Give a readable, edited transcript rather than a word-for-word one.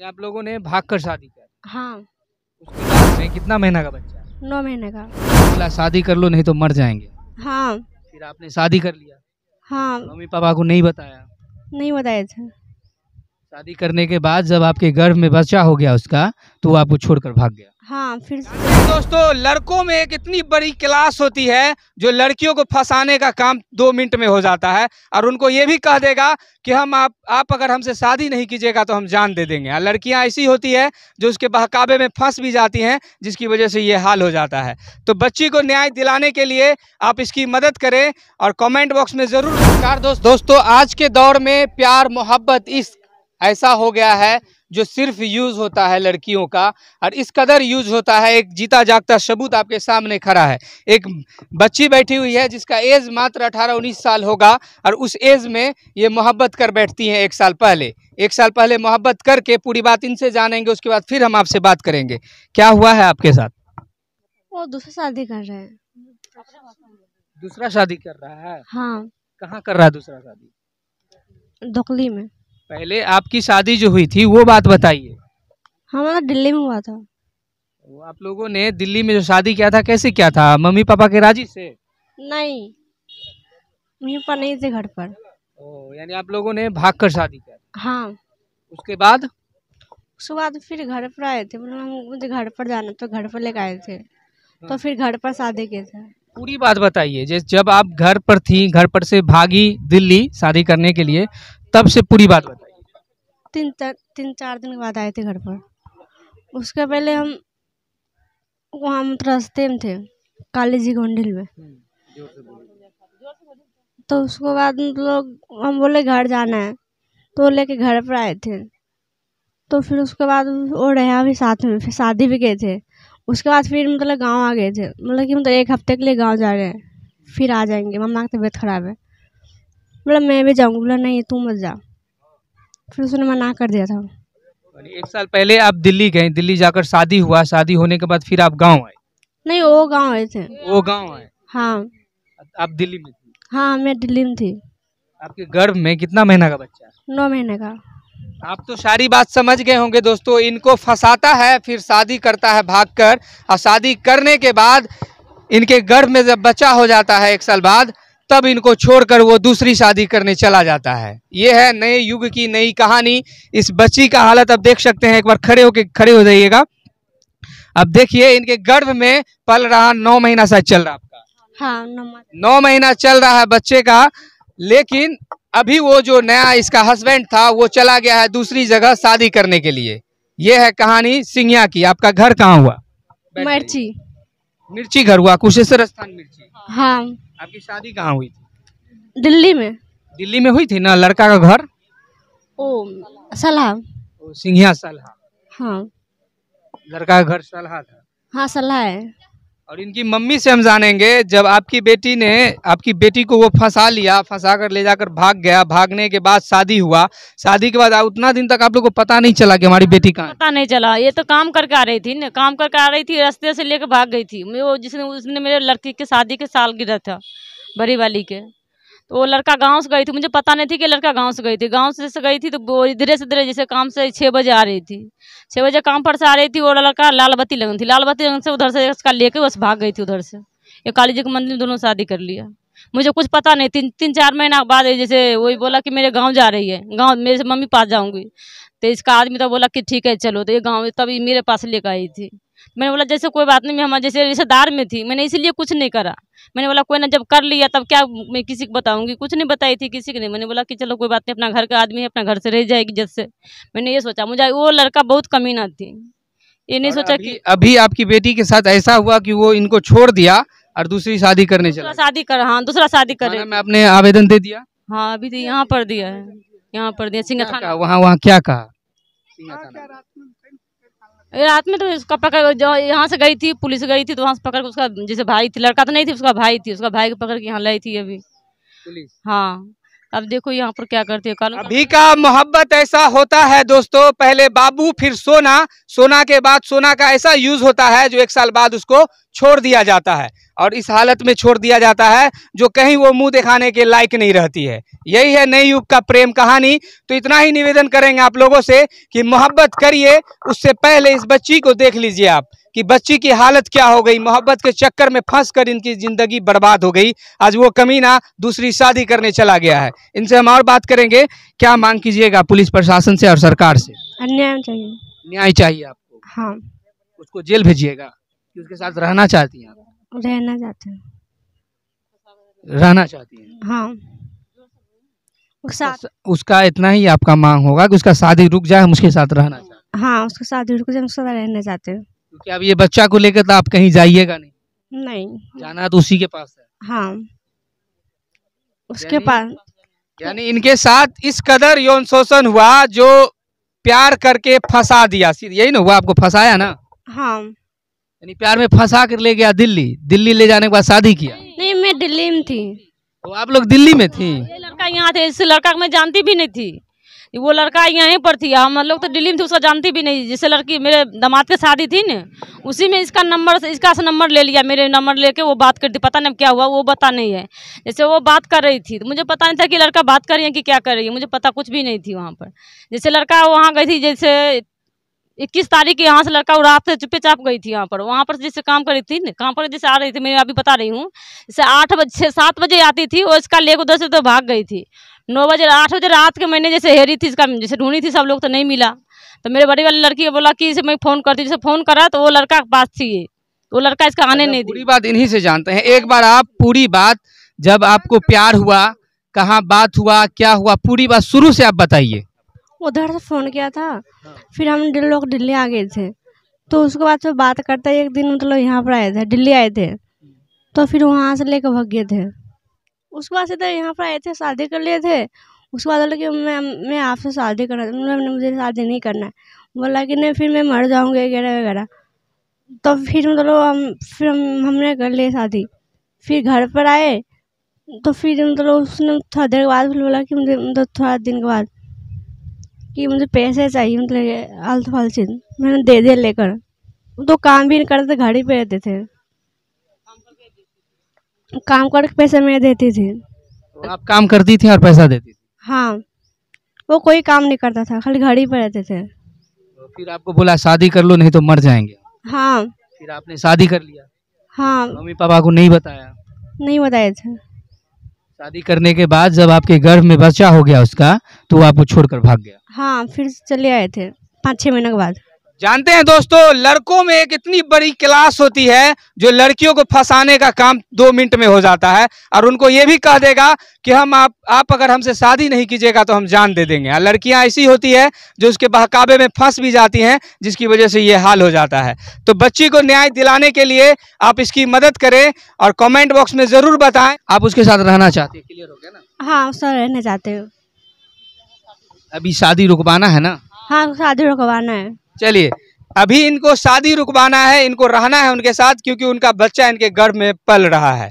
आप लोगों ने भाग कर शादी कर, हाँ। उसके बाद में कितना महीना का बच्चा है? 9 महीने का। बोला शादी कर लो नहीं तो मर जाएंगे। हाँ। फिर आपने शादी कर लिया, हाँ, मम्मी पापा को नहीं बताया। नहीं बताए थे। शादी करने के बाद जब आपके गर्भ में बच्चा हो गया उसका, तो वो आपको छोड़कर भाग गया। हाँ, फिर दोस्तों, लड़कों में एक इतनी बड़ी क्लास होती है जो लड़कियों को फंसाने का काम 2 मिनट में हो जाता है, और उनको ये भी कह देगा कि आप अगर हमसे शादी नहीं कीजिएगा तो हम जान दे देंगे। और लड़कियां ऐसी होती है जो उसके बहकावे में फंस भी जाती हैं, जिसकी वजह से ये हाल हो जाता है। तो बच्ची को न्याय दिलाने के लिए आप इसकी मदद करें और कमेंट बॉक्स में जरूर। नमस्कार दोस्तों, आज के दौर में प्यार मोहब्बत इश्क ऐसा हो गया है जो सिर्फ यूज होता है लड़कियों का, और इस कदर यूज होता है। एक जीता जागता सबूत आपके सामने खड़ा है। एक बच्ची बैठी हुई है जिसका एज मात्र 18-19 साल होगा, और उस एज में ये मोहब्बत कर बैठती हैं। 1 साल पहले मोहब्बत करके पूरी बात इनसे जानेंगे, उसके बाद फिर हम आपसे बात करेंगे। क्या हुआ है आपके साथ? वो दूसरा शादी कर रहे हैं। दूसरा शादी कर रहा है? हाँ, कहाँ कर रहा है दूसरा शादी? दोकली में। पहले आपकी शादी जो हुई थी वो बात बताइए। हमारा दिल्ली में हुआ था। वो आप लोगों ने दिल्ली में जो शादी किया था, कैसे किया था? मम्मी पापा के राजी से? नहीं, वहीं पर नहीं थे घर पर। यानी आप लोगों ने भाग कर शादी की? हाँ। उसके बाद? उसके बाद फिर घर पर आए थे, मतलब मुझे घर पर जाना तो घर पर लेकर आए थे, तो फिर घर पर शादी किए थे। पूरी बात बताइए। जब आप घर पर थी, घर पर से भागी दिल्ली शादी करने के लिए, तब से पूरी बात बताइए। 3-4 दिन के बाद आए थे घर पर। उसके पहले हम वहाँ रास्ते में थे, काली जी गोंडिल में। तो उसके बाद लोग हम बोले घर जाना है, तो लेके घर पर आए थे। तो फिर उसके बाद वो रहा भी साथ में, फिर शादी भी गए थे। उसके बाद फिर मतलब गांव आ गए थे, मतलब कि 1 हफ्ते के लिए गांव जा रहे हैं, फिर आ जाएंगे, मम्मा की तबीयत खराब है। बोला मैं भी जाऊँगी, बोला नहीं तू मत जा, फिर उसने मना कर दिया था। 1 साल पहले आप दिल्ली गए, दिल्ली जाकर शादी हुआ, शादी होने के बाद फिर आप गाँव आए? नहीं, वो गाँव आए थे। वो गाँव आए? हाँ। आप दिल्ली में थी? हाँ, मैं दिल्ली में थी। आपके गर्भ में कितना महीना का बच्चा है? 9 महीने का। आप तो सारी बात समझ गए होंगे दोस्तों। इनको फंसाता है, फिर शादी करता है भागकर, और शादी करने के बाद इनके गर्भ में जब बच्चा हो जाता है 1 साल बाद, तब इनको छोड़कर वो दूसरी शादी करने चला जाता है। ये है नए युग की नई कहानी। इस बच्ची का हालत अब देख सकते हैं। एक बार खड़े हो जाइएगा। अब देखिए, इनके गर्भ में पल रहा 9 महीना शायद चल रहा आपका। हाँ, 9 महीना चल रहा है बच्चे का। लेकिन अभी वो जो नया इसका हस्बैंड था वो चला गया है दूसरी जगह शादी करने के लिए। ये है कहानी सिंघिया की। आपका घर कहाँ हुआ? मिर्ची। मिर्ची घर हुआ, कुशेश्वर स्थान मिर्ची। हाँ। आपकी शादी कहाँ हुई थी? दिल्ली में। दिल्ली में हुई थी ना? लड़का का घर? ओ सलाह। सिंघिया सलहा। हाँ। लड़का का घर सलहा था। हाँ, सलाह है। और इनकी मम्मी से हम जानेंगे, जब आपकी बेटी को वो फंसा लिया, फंसा कर ले जाकर भाग गया, भागने के बाद शादी हुआ, शादी के बाद उतना दिन तक आप लोग को पता नहीं चला कि हमारी बेटी कहाँ है? पता नहीं चला। ये तो काम करके आ रही थी ना, काम करके आ रही थी, रास्ते से लेकर भाग गई थी। वो उसने मेरे लड़की के शादी के साल गिरा था, बड़ी वाली के। तो वो लड़का गांव से गई थी, मुझे पता नहीं थी कि लड़का गांव से गई थी। गांव से गई थी तो वो धीरे से धीरे, जैसे काम से 6 बजे आ रही थी, 6 बजे काम पर से आ रही थी। वो लड़का लाल बत्ती लगन थी, लाल बत्ती लगन से उधर से उसका लेके बस भाग गई थी उधर से। ये काली जी के मंदिर में दोनों शादी कर लिया। मुझे कुछ पता नहीं। 3-4 महीना बाद जैसे वही बोला कि मेरे गाँव जा रही है, गाँव मेरे से मम्मी पास जाऊँगी। तो इसका आदमी तो बोला कि ठीक है चलो। तो ये गाँव तभी मेरे पास लेकर आई थी। मैंने बोला जैसे कोई बात नहीं, मैं हमारे जैसे रिश्तेदार में थी, मैंने इसीलिए कुछ नहीं करा। मैंने बोला कोई ना, जब कर लिया तब क्या मैं किसी को बताऊंगी? कुछ नहीं बताई थी किसी को नहीं। मैंने बोला कि चलो कोई बात नहीं, अपना घर का आदमी है, अपना घर से रह जाएगी जब से। मैंने ये सोचा। मुझे वो लड़का बहुत कमीना थी, ये नहीं सोचा कि अभी आपकी बेटी के साथ ऐसा हुआ कि वो इनको छोड़ दिया और दूसरी शादी करने चला? शादी कर, हाँ दूसरा शादी करे। मैं आपने आवेदन दे दिया? हाँ, अभी तो यहाँ पर दिया है, यहाँ पर दिया सिंह थाना। वहाँ क्या कहा? रात में तो उसका पकड़, जो यहाँ से गई थी, पुलिस गई थी तो वहाँ से पकड़ के उसका जैसे भाई थी, लड़का तो नहीं थी, उसका भाई थी, उसका भाई को पकड़ के यहाँ लाई थी अभी पुलिस। हाँ, अब देखो यहाँ पर क्या करते हैं। अभी का मोहब्बत ऐसा होता है दोस्तों, पहले बाबू फिर सोना, सोना के बाद सोना का ऐसा यूज होता है जो 1 साल बाद उसको छोड़ दिया जाता है, और इस हालत में छोड़ दिया जाता है जो कहीं वो मुंह दिखाने के लायक नहीं रहती है। यही है नई युग का प्रेम कहानी। तो इतना ही निवेदन करेंगे आप लोगों से कि मोहब्बत करिए, उससे पहले इस बच्ची को देख लीजिए आप कि बच्ची की हालत क्या हो गई। मोहब्बत के चक्कर में फंसकर इनकी जिंदगी बर्बाद हो गई। आज वो कमीना दूसरी शादी करने चला गया है। इनसे हम और बात करेंगे। क्या मांग कीजिएगा पुलिस प्रशासन से और सरकार से? अन्याय चाहिए। न्याय चाहिए आपको? हाँ। उसको जेल भेजिएगा कि उसके साथ रहना चाहती हैं आप? रहना चाहते हैं। रहना चाहती हैं? हाँ। उसका इतना ही आपका मांग होगा कि उसका शादी रुक जाए, हम उसके साथ रहना चाहते हैं? हाँ, उसके साथ रुक जाए, उसके साथ रहना चाहते हैं। क्योंकि अब ये बच्चा को लेकर तो आप कहीं जाइएगा नहीं? नहीं जाना तो उसी के पास है। हाँ, उसके पास। यानी इनके साथ इस कदर यौन शोषण हुआ जो प्यार करके फंसा दिया। यही ना हुआ, आपको फंसाया ना? हाँ। यानी प्यार में फंसा कर ले गया दिल्ली। दिल्ली ले जाने के बाद शादी किया? नहीं, मैं दिल्ली में थी। तो आप लोग दिल्ली में थी? ये लड़का यहाँ थे, इस लड़का को मैं जानती भी नहीं थी। वो लड़का यहीं पर थी, हम लोग तो दिल्ली में थे, उसको जानती भी नहीं। जिससे लड़की मेरे दामाद की शादी थी न, उसी में इसका नंबर ले लिया, मेरे नंबर लेके वो बात करती। पता नहीं क्या हुआ, वो पता नहीं है। जैसे वो बात कर रही थी तो मुझे पता नहीं था कि लड़का बात कर रही है कि क्या कर रही है, मुझे पता कुछ भी नहीं थी वहाँ पर। जैसे लड़का वहाँ गई थी, जैसे 21 तारीख के यहाँ से लड़का रात से चुपे चाप गई थी वहाँ पर जैसे काम कर रही थी न, काम पर जैसे आ रही थी, मैं अभी बता रही हूँ। जैसे 8 बजे 7 बजे आती थी और इसका लेको 10 बजे भाग गई थी। 9 बजे 8 बजे रात के मैंने जैसे हेरी थी, इसका जैसे ढूंढी थी सब लोग, तो नहीं मिला। तो मेरे बड़ी वाली लड़की को बोला कि इसे मैं फ़ोन करती, जैसे फ़ोन करा तो वो लड़का के पास थी, वो लड़का इसका आने नहीं पूरी बात इन्हीं से जानते हैं। एक बार आप पूरी बात, जब आपको प्यार हुआ, कहाँ बात हुआ, क्या हुआ, पूरी बात शुरू से आप बताइए। उधर से फ़ोन किया था, फिर हम लोग दिल्ली आ गए थे। तो उसके बाद से बात करते एक दिन मतलब यहाँ पर आए थे, दिल्ली आए थे। तो फिर वहाँ से लेकर भाग गए थे। उसके बाद से तो यहाँ पर आए थे, शादी कर लिए थे। उसके बाद बोला कि मैं आपसे शादी करना, मुझे शादी नहीं करना है। बोला कि नहीं, फिर मैं मर जाऊँगी वगैरह वगैरह। तो फिर मतलब हमने कर लिए शादी। फिर घर पर आए तो फिर मतलब उसने थोड़ा देर के बाद फिर बोला कि मुझे मतलब थोड़ा दिन के बाद कि मुझे पैसे चाहिए, मतलब आलतू फालतू चीज़। मैंने दे दिया लेकर। तो काम भी नहीं करते, घर ही पे रहते थे। काम करके पैसे मैं देती थी। तो आप काम करती थी और पैसा देती थी? हाँ, वो कोई काम नहीं करता था, खाली घर ही पे रहते थे। तो फिर आपको बोला शादी कर लो नहीं तो मर जाएंगे? हाँ। फिर आपने शादी कर लिया? हाँ। मम्मी पापा को नहीं बताया? नहीं बताए थे। शादी करने के बाद जब आपके गर्भ में बच्चा हो गया उसका, तो वो आपको छोड़कर भाग गया? हाँ, फिर चले आए थे 5-6 महीने के बाद। जानते हैं दोस्तों, लड़कों में एक इतनी बड़ी क्लास होती है जो लड़कियों को फंसाने का काम 2 मिनट में हो जाता है, और उनको ये भी कह देगा कि आप अगर हमसे शादी नहीं कीजिएगा तो हम जान दे देंगे। और लड़कियां ऐसी होती है जो उसके बहकावे में फंस भी जाती हैं, जिसकी वजह से ये हाल हो जाता है। तो बच्ची को न्याय दिलाने के लिए आप इसकी मदद करें और कमेंट बॉक्स में जरूर बताएं आप उसके साथ रहना चाहते हैं। क्लियर हो गया ना? हाँ, उससे रहना चाहते हो। अभी शादी रुकवाना है ना? हाँ, शादी रुकवाना है। चलिए, अभी इनको शादी रुकवाना है, इनको रहना है उनके साथ, क्योंकि उनका बच्चा इनके गर्भ में पल रहा है।